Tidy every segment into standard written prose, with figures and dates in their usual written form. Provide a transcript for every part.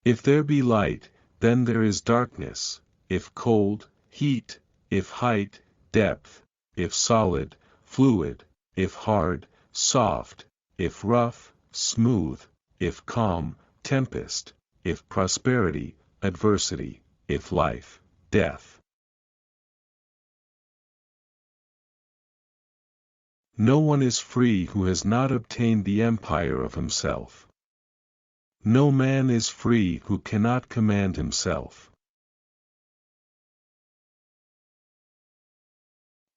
If there be light, then there is darkness, if cold, heat, if height, depth, if solid, fluid, if hard, soft, if rough, smooth, if calm, tempest, if prosperity, adversity, if life, death. No one is free who has not obtained the empire of himself. No man is free who cannot command himself.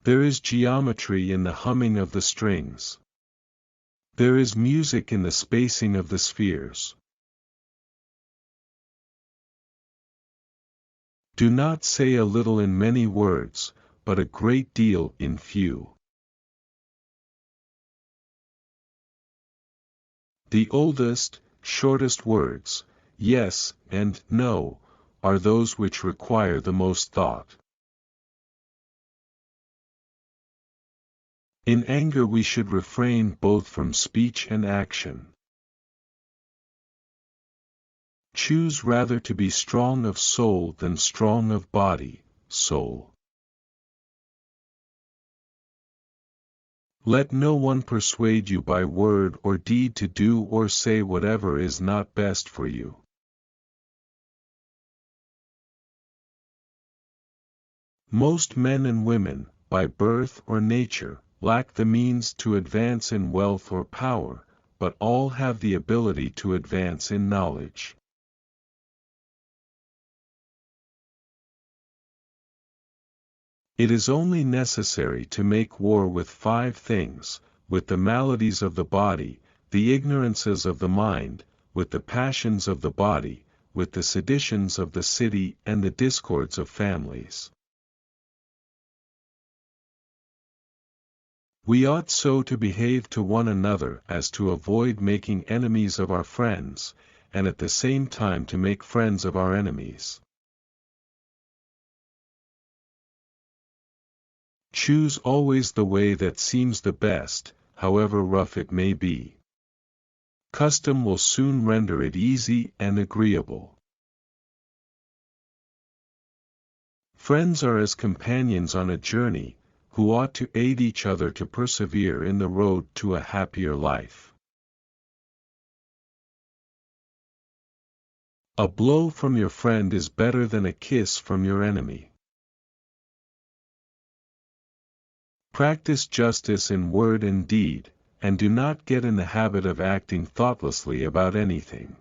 There is geometry in the humming of the strings. There is music in the spacing of the spheres. Do not say a little in many words, but a great deal in few. The oldest, shortest words, yes and no, are those which require the most thought. In anger we should refrain both from speech and action. Choose rather to be strong of soul than strong of body, soul. Let no one persuade you by word or deed to do or say whatever is not best for you. Most men and women, by birth or nature, lack the means to advance in wealth or power, but all have the ability to advance in knowledge. It is only necessary to make war with 5 things, with the maladies of the body, the ignorances of the mind, with the passions of the body, with the seditions of the city and the discords of families. We ought so to behave to one another as to avoid making enemies of our friends, and at the same time to make friends of our enemies. Choose always the way that seems the best, however rough it may be. Custom will soon render it easy and agreeable. Friends are as companions on a journey, who ought to aid each other to persevere in the road to a happier life. A blow from your friend is better than a kiss from your enemy. Practice justice in word and deed, and do not get in the habit of acting thoughtlessly about anything.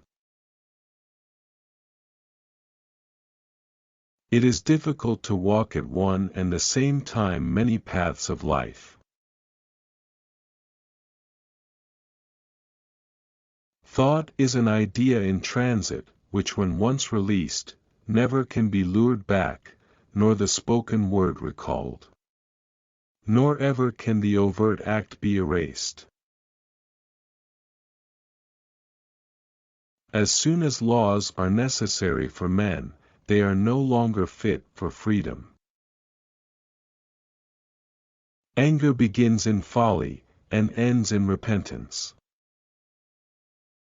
It is difficult to walk at one and the same time many paths of life. Thought is an idea in transit, which when once released, never can be lured back, nor the spoken word recalled. Nor ever can the overt act be erased. As soon as laws are necessary for men, they are no longer fit for freedom. Anger begins in folly, and ends in repentance.